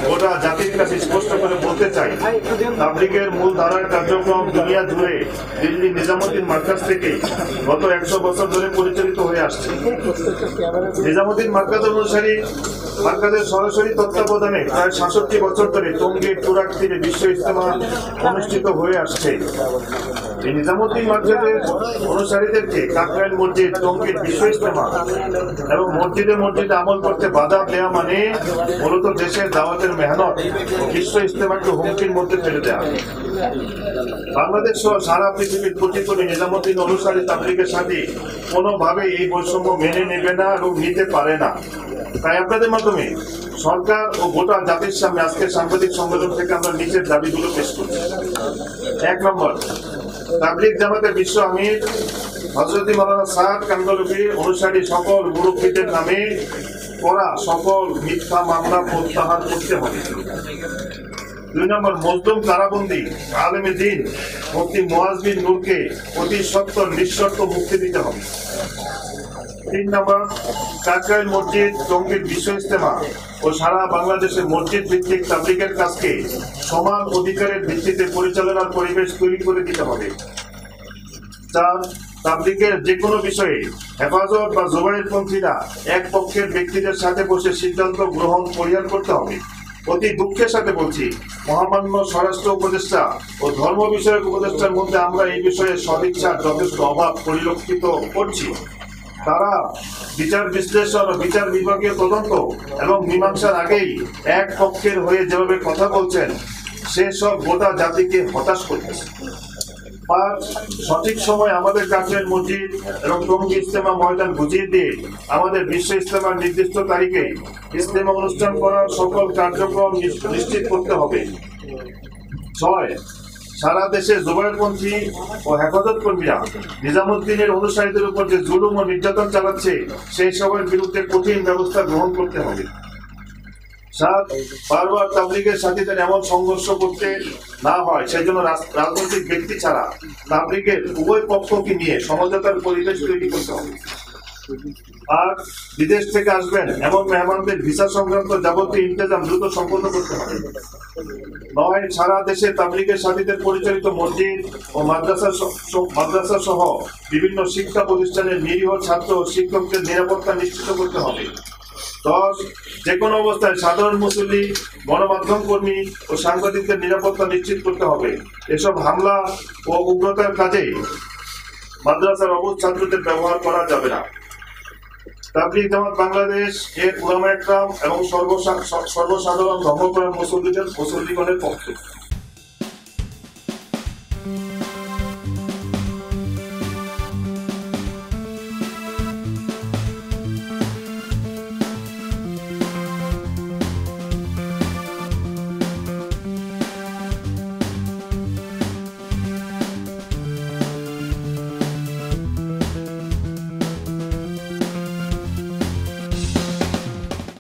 গোটা জাতির কাছে স্পষ্ট করে বলতে চাই, তাবলীগের মূল ধারার কার্যক্রম দুনিয়া জুড়ে দিল্লি নিজামুদ্দিন মার্কাজ থেকে গত 100 বছর ধরে পরিচালিত হয়ে আসছে। নিজামুদ্দিন মার্কাজ অনুসারী মার্কাজের সরাসরি তত্ত্বাবধানে প্রায় 66 বছর ধরে টঙ্গীর তুরাগ তীরে বিশ্ব ইজতেমা অনুষ্ঠিত হয়ে আসছে। এই নিজামুদ্দিন মার্কাজের অনুসারীদেরকে কাকরাইল মসজিদ, টঙ্গীর বিশ্ব ইজতেমা এবং মসজিদে মসজিদে আমল করতে বাধা দেওয়া মানে মূলত দেশের দাওয়াতের মেহনত ও বিশ্ব ইজতেমাকে হুমকির মধ্যে ফেলে দেওয়া। বাংলাদেশ সহ সারা পৃথিবীর কোটি কোটি নিজামুদ্দিন অনুসারী তাবলীগের সাথে কোনোভাবে এই বৈষম্য মেনে নেবে না এবং নিতে পারে না। তাই আপনাদের মাধ্যমে সরকার ও গোটা জাতির সামনে আজকের সাংবাদিক সম্মেলন থেকে আমরা নিচের দাবিগুলো পেশ করছি। 1 নম্বর, তাবলীগ জামাতের বিশ্ব আমির হযরত মাওলানা সাদ কান্দলভী অনুসারী সকল মুরব্বীদের নামে করা সকল মিথ্যা মামলা প্রত্যাহার করতে হবে। 2 নম্বর, মজলুম কারাবন্দী আলেমে দ্বীন মুফতি মুআজ বিন নূরকে অতি সত্বর নিঃশর্ত মুক্তি দিতে হবে। 3 নম্বর, কাকরাইল মসজিদ, টঙ্গীর বিশ্ব ইজতেমা ও সারা বাংলাদেশে মসজিদ ভিত্তিক তাবলীগের কাজকে সমান অধিকারের ভিত্তিতে পরিচালনার পরিবেশ তৈরি করে দিতে হবে। 4, তাবলীগের যে কোনো বিষয়ে হেফাজত বা জোবায়েরপন্থীরা এক পক্ষের ব্যক্তিদের সাথে বসে সিদ্ধান্ত গ্রহণ পরিহার করতে হবে। অতি দুঃখের সাথে বলছি, মহামান্য স্বরাষ্ট্র উপদেষ্টা ও ধর্ম বিষয়ক উপদেষ্টার মধ্যে আমরা এই বিষয়ে সদিচ্ছার যথেষ্ট অভাব পরিলক্ষিত করছি। তারা বিচার বিশ্লেষণ ও বিচার বিভাগীয় তদন্ত এবং মীমাংসার আগেই এক পক্ষের হয়ে যেভাবে কথা বলছেন, সেসব গোটা জাতিকে হতাশ করতেছে। 5, সঠিক সময় আমাদের কাকরাইল মসজিদ এবং টঙ্গী ইজতেমা ময়দান বুঝিয়ে দিয়ে আমাদের বিশ্ব ইজতেমার নির্দিষ্ট তারিখে ইজতেমা অনুষ্ঠান করার সকল কার্যক্রম নিশ্চিত করতে হবে। 6, সারা দেশে জোবায়েরপন্থী ও হেফাজত কর্মীরা নিজামুদ্দিনের অনুসারীদের উপর যে জুলুম ও নির্যাতন চালাচ্ছে, সেই সবের বিরুদ্ধে কঠিন ব্যবস্থা গ্রহণ করতে হবে। 7, বারবার তাবলীগের সাথীদের এমন সংঘর্ষ করতে না হয় সেই জন্য রাজনৈতিক ব্যক্তি ছাড়া তাবলীগের উভয় পক্ষকে নিয়ে সমঝোতার পরিবেশ তৈরি করতে হবে। 8, বিদেশ থেকে আসবেন এমন মেহমানদের ভিসা সংক্রান্ত যাবতীয় ইন্তেজাম দ্রুত সম্পন্ন করতে হবে। 9, সারা দেশে তাবলীগের সাথীদের পরিচালিত মসজিদ ও মাদ্রাসা সহ বিভিন্ন শিক্ষা প্রতিষ্ঠানের নিরীহ ছাত্র ও শিক্ষকদের নিরাপত্তা নিশ্চিত করতে হবে। 10, যে কোনো অবস্থায় সাধারণ মুসল্লি, গণমাধ্যম কর্মী ও সাংবাদিকদের নিরাপত্তা নিশ্চিত করতে হবে। এসব হামলা ও উগ্রতার কাজে মাদ্রাসার অবুঝ ছাত্রদের ব্যবহার করা যাবে না। তাবলীগ জামাত বাংলাদেশ এর উলামা একরাম এবং সর্বসাধারণ ধর্মপ্রাণ মুসল্লিগণের পক্ষে